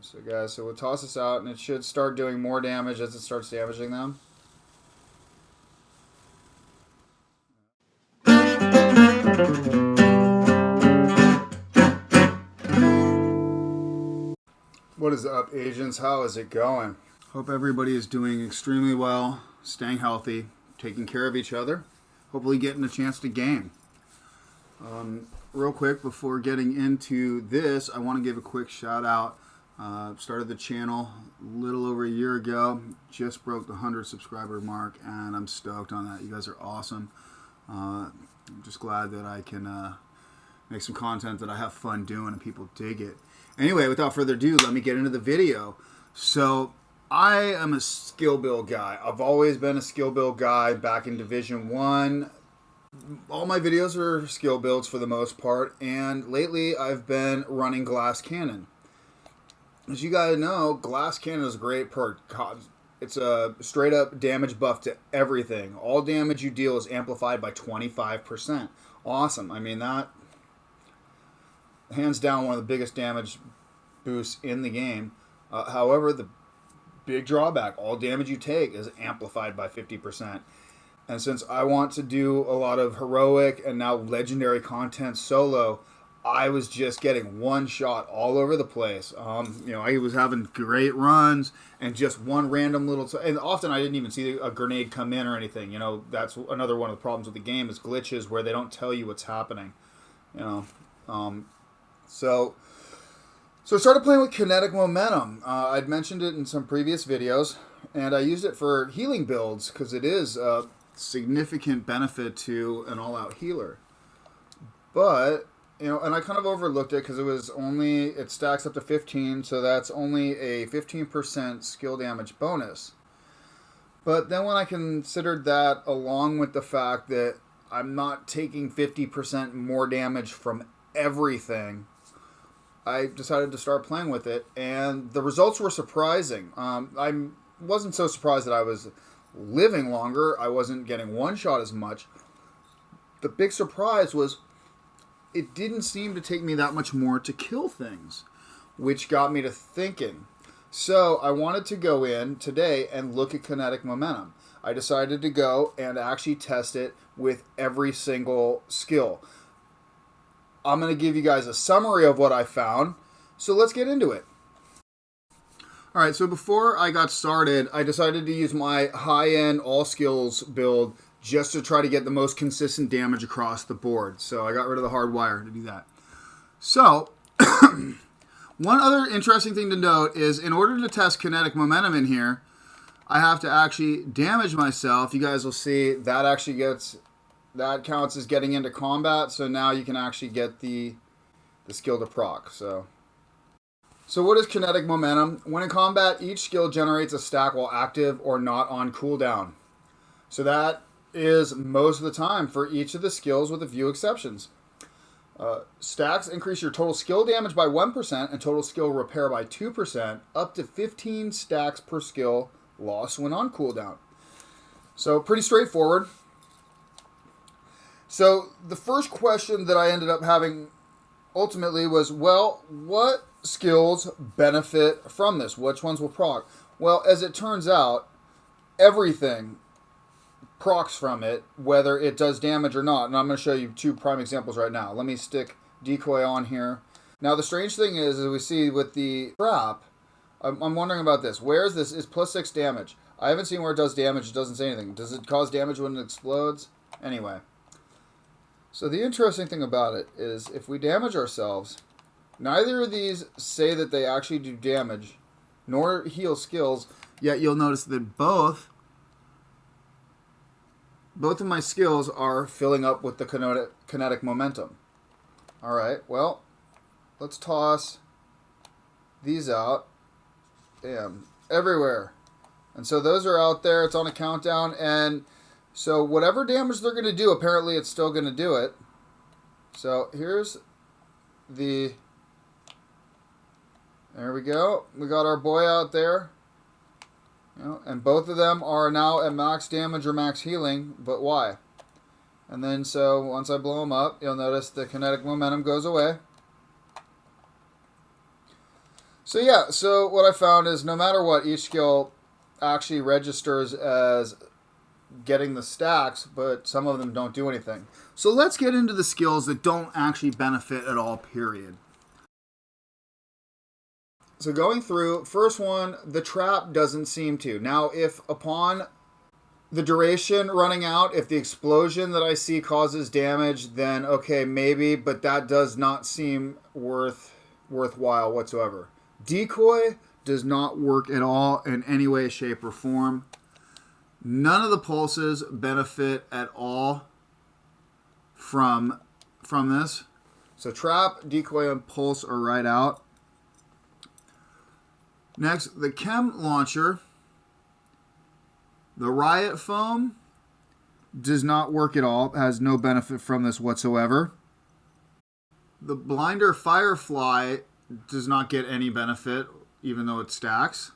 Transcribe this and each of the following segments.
So guys, so we'll toss this out, and it should start doing more damage as it starts damaging them. What is up, agents? How is it going? Hope everybody is doing extremely well, staying healthy, taking care of each other, hopefully getting a chance to game. Real quick, before getting into this, I want to give a quick shout out. Started the channel a little over a year ago, just broke the 100 subscriber mark, and I'm stoked on that. You guys are awesome. I'm just glad that I can make some content that I have fun doing and people dig it. Anyway, without further ado, let me get into the video. So, I am a skill build guy. I've always been a skill build guy back in Division 1. All my videos are skill builds for the most part, and lately I've been running Glass Cannon. As you guys know, Glass Cannon is a great perk. It's a straight up damage buff to everything. All damage you deal is amplified by 25%. Awesome. I mean, that hands down one of the biggest damage boosts in the game. However, the big drawback, all damage you take is amplified by 50%. And since I want to do a lot of heroic and now legendary content solo, I was just getting one shot all over the place. I was having great runs and just one random little... And often I didn't even see a grenade come in or anything. That's another one of the problems with the game is glitches where they don't tell you what's happening. So I started playing with Kinetic Momentum. I'd mentioned it in some previous videos, and I used it for healing builds because it is a significant benefit to an all-out healer. But, and I kind of overlooked it because it stacks up to 15, so that's only a 15% skill damage bonus. But then when I considered that along with the fact that I'm not taking 50% more damage from everything, I decided to start playing with it, and the results were surprising. I wasn't so surprised that I was living longer. I wasn't getting one shot as much. The big surprise was it didn't seem to take me that much more to kill things, which got me to thinking. So I wanted to go in today and look at Kinetic Momentum. I decided to go and actually test it with every single skill. I'm going to give you guys a summary of what I found, so let's get into it. Alright, so before I got started, I decided to use my high-end all-skills build just to try to get the most consistent damage across the board. So I got rid of the hard wire to do that. So, one other interesting thing to note is in order to test Kinetic Momentum in here, I have to actually damage myself. You guys will see that actually that counts as getting into combat, so now you can actually get the skill to proc. So what is Kinetic Momentum? When in combat, each skill generates a stack while active or not on cooldown. So that is most of the time for each of the skills with a few exceptions. Stacks increase your total skill damage by 1% and total skill repair by 2%, up to 15 stacks per skill lost when on cooldown. So pretty straightforward. So the first question that I ended up having ultimately was, well, what skills benefit from this? Which ones will proc? Well, as it turns out, everything procs from it, whether it does damage or not. And I'm going to show you two prime examples right now. Let me stick decoy on here. Now, the strange thing is, as we see with the trap, I'm wondering about this. Where is this? It's plus 6 damage. I haven't seen where it does damage. It doesn't say anything. Does it cause damage when it explodes? Anyway. So the interesting thing about it is if we damage ourselves, neither of these say that they actually do damage, nor heal skills, yet you'll notice that both of my skills are filling up with the kinetic momentum. Alright, well, let's toss these out. Damn, everywhere. And so those are out there, it's on a countdown, and so whatever damage they're going to do, apparently it's still going to do it. So here's there we go. We got our boy out there. And both of them are now at max damage or max healing, but why? And then so once I blow them up, you'll notice the kinetic momentum goes away. So yeah, so what I found is no matter what, each skill actually registers as getting the stacks, but some of them don't do anything. So let's get into the skills that don't actually benefit at all, period. So going through, first one, the trap doesn't seem to. Now, if upon the duration running out, if the explosion that I see causes damage, then okay, maybe, but that does not seem worthwhile whatsoever. Decoy does not work at all in any way, shape, or form. None of the pulses benefit at all from this. So trap, decoy, and pulse are right out. Next, the chem launcher. The riot foam does not work at all. It has no benefit from this whatsoever. The blinder firefly does not get any benefit, even though it stacks.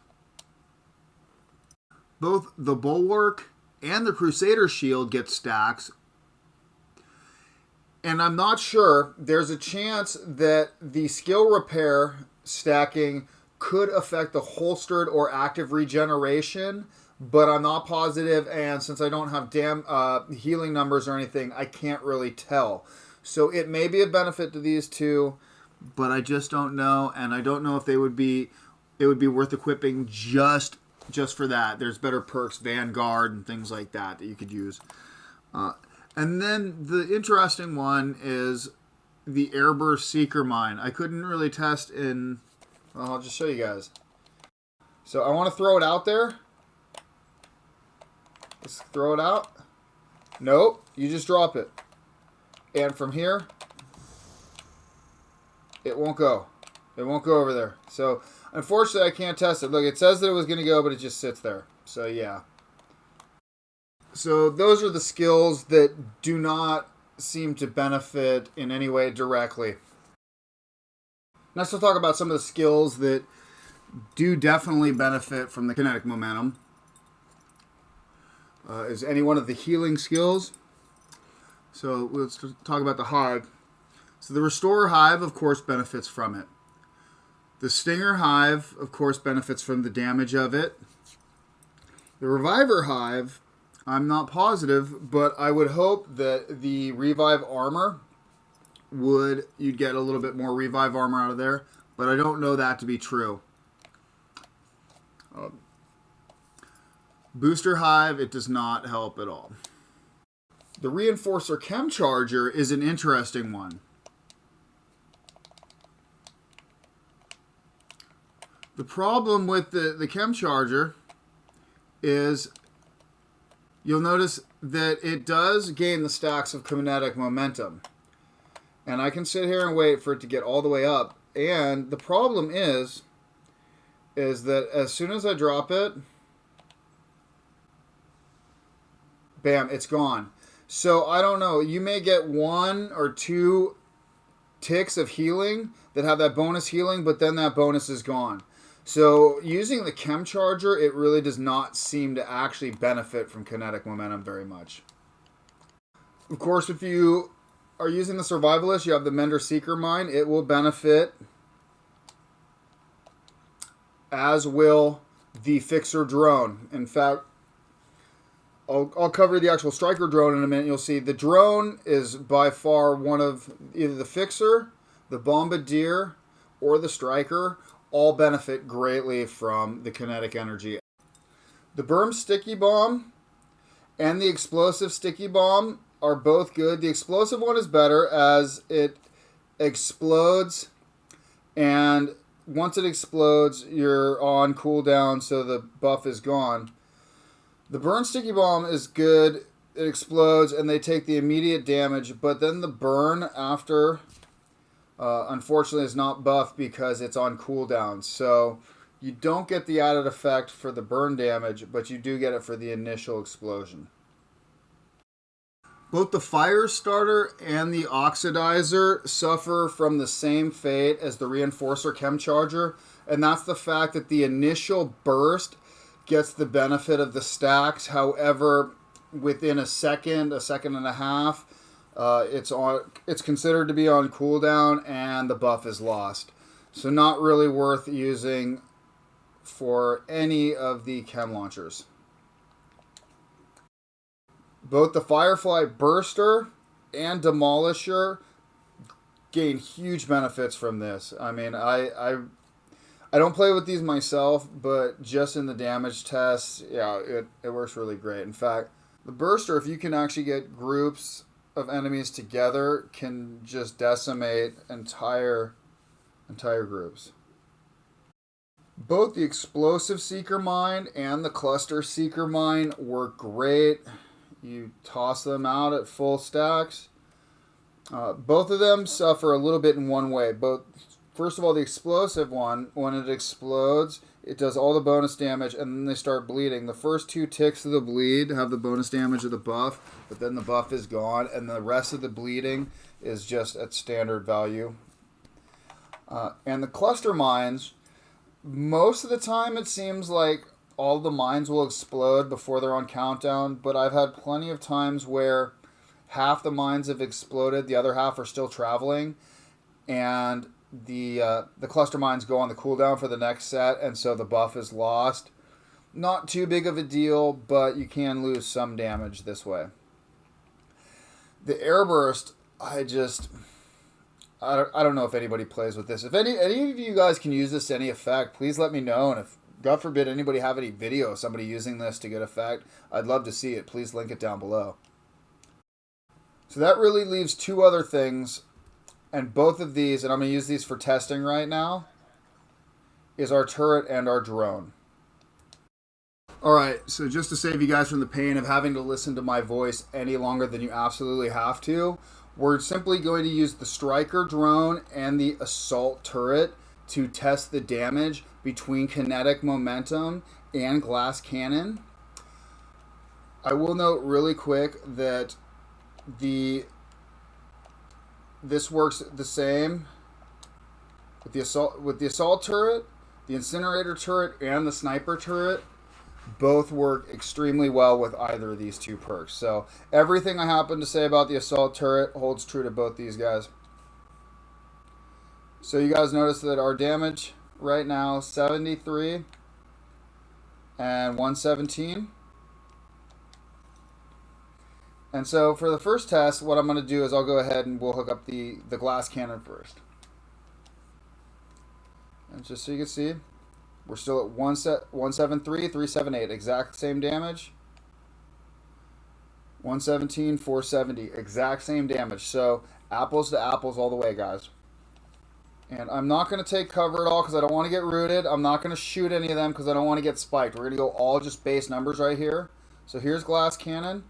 Both the bulwark and the crusader shield get stacks. And I'm not sure. There's a chance that the skill repair stacking could affect the holstered or active regeneration, but I'm not positive, and since I don't have healing numbers or anything, I can't really tell. So it may be a benefit to these two, but I just don't know, and I don't know if it would be worth equipping just for that. There's better perks, Vanguard and things like that you could use. And then the interesting one is the Airburst Seeker Mine. I couldn't really test in... Well, I'll just show you guys. So I want to throw it out there. Let's throw it out. Nope, you just drop it. And from here, it won't go. It won't go over there. So unfortunately, I can't test it. Look, it says that it was going to go, but it just sits there. So yeah. So those are the skills that do not seem to benefit in any way directly. Next, we'll talk about some of the skills that do definitely benefit from the kinetic momentum. Is any one of the healing skills. So let's talk about the hive. So the Restorer Hive, of course, benefits from it. The Stinger Hive, of course, benefits from the damage of it. The Reviver Hive, I'm not positive, but I would hope that the Revive Armor you'd get a little bit more Revive Armor out of there, but I don't know that to be true. Booster Hive, it does not help at all. The Reinforcer Chem Charger is an interesting one. The problem with the Chem Charger is you'll notice that it does gain the stacks of kinetic momentum. And I can sit here and wait for it to get all the way up. And the problem is that as soon as I drop it, bam, it's gone. So I don't know. You may get 1 or 2 ticks of healing that have that bonus healing, but then that bonus is gone. So using the Chem Charger, it really does not seem to actually benefit from kinetic momentum very much. Of course, if you are using the Survivalist, you have the Mender Seeker Mine. It will benefit, as will the Fixer Drone. In fact, I'll cover the actual Striker Drone in a minute. You'll see the drone is by far one of either the Fixer, the Bombardier, or the Striker. All benefit greatly from the kinetic energy. The Berm Sticky Bomb and the Explosive Sticky Bomb are both good. The explosive one is better as it explodes, and once it explodes, you're on cooldown, so the buff is gone. The Burn Sticky Bomb is good. It explodes, and they take the immediate damage, but then the burn after, unfortunately, is not buffed because it's on cooldown. So you don't get the added effect for the burn damage, but you do get it for the initial explosion. Both the Fire Starter and the Oxidizer suffer from the same fate as the Reinforcer Chem Charger, and that's the fact that the initial burst gets the benefit of the stacks. However, within a second and a half, it's considered to be on cooldown, and the buff is lost. So not really worth using for any of the chem launchers. Both the Firefly Burster and Demolisher gain huge benefits from this. I mean, I don't play with these myself, but just in the damage tests, yeah, it works really great. In fact, the Burster, if you can actually get groups of enemies together, can just decimate entire groups. Both the Explosive Seeker Mine and the Cluster Seeker Mine work great. You toss them out at full stacks. Both of them suffer a little bit in one way. First of all, the explosive one, when it explodes, it does all the bonus damage, and then they start bleeding. The first 2 ticks of the bleed have the bonus damage of the buff, but then the buff is gone, and the rest of the bleeding is just at standard value. And the cluster mines, most of the time it seems like all the mines will explode before they're on countdown, but I've had plenty of times where half the mines have exploded, the other half are still traveling, and the cluster mines go on the cooldown for the next set, and so the buff is lost. Not too big of a deal, but you can lose some damage this way. The airburst, I don't know if anybody plays with this. If any of you guys can use this to any effect, please let me know. And if, God forbid, anybody have any video of somebody using this to good effect, I'd love to see it. Please link it down below. So that really leaves 2 other things, and both of these, and I'm going to use these for testing right now, is our turret and our drone. Alright, so just to save you guys from the pain of having to listen to my voice any longer than you absolutely have to, we're simply going to use the Striker drone and the Assault turret to test the damage between Kinetic Momentum and Glass Cannon. I will note really quick that this works the same with the assault turret, the incinerator turret, and the sniper turret. Both work extremely well with either of these 2 perks. So everything I happen to say about the assault turret holds true to both these guys. So you guys notice that our damage right now, 73 and 117. And so for the first test, what I'm going to do is I'll go ahead and we'll hook up the glass cannon first. And just so you can see, we're still at 173, 378, exact same damage. 117, 470, exact same damage. So apples to apples all the way, guys. And I'm not going to take cover at all because I don't want to get rooted. I'm not going to shoot any of them because I don't want to get spiked. We're going to go all just base numbers right here. So here's glass cannon.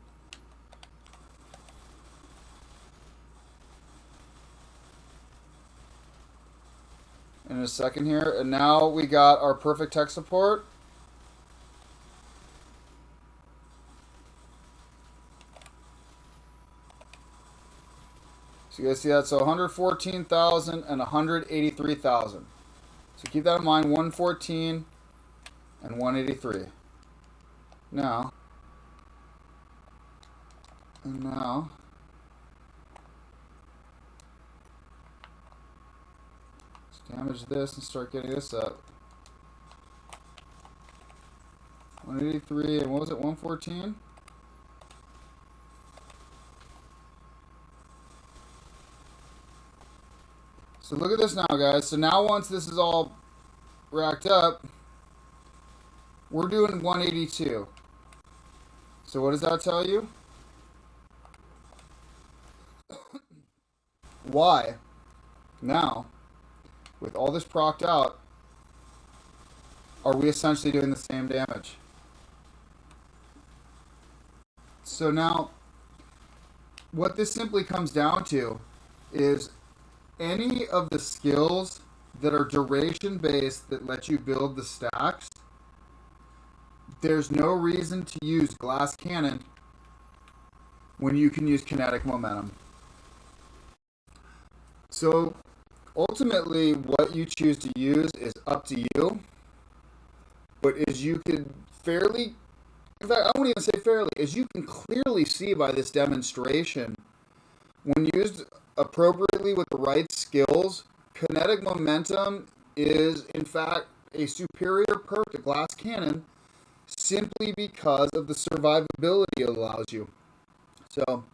In a second here, and now we got our perfect tech support. So you guys see that? So 114,000 and 183,000. So keep that in mind, 114 and 183. Now, damage this and start getting this up. 183 and what was it? 114? So look at this now, guys. So now once this is all racked up, we're doing 182. So what does that tell you? Why? Now, with all this procced out, are we essentially doing the same damage? So now, what this simply comes down to is any of the skills that are duration based that let you build the stacks, there's no reason to use glass cannon when you can use kinetic momentum. So ultimately, what you choose to use is up to you. But as you can fairly, in fact, I won't even say fairly, as you can clearly see by this demonstration, when used appropriately with the right skills, Kinetic Momentum is, in fact, a superior perk to Glass Cannon simply because of the survivability it allows you. So,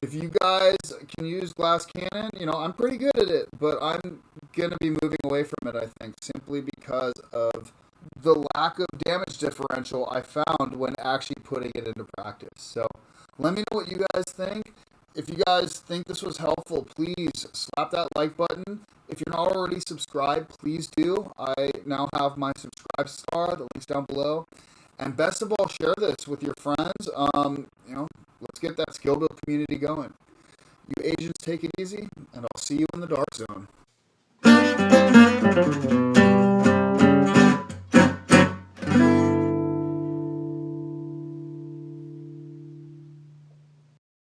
if you guys can use Glass Cannon, I'm pretty good at it, but I'm going to be moving away from it, I think, simply because of the lack of damage differential I found when actually putting it into practice. So, let me know what you guys think. If you guys think this was helpful, please slap that like button. If you're not already subscribed, please do. I now have my subscribe star. The link's down below. And best of all, share this with your friends. Let's get that skill build community going. You agents, take it easy, and I'll see you in the dark zone.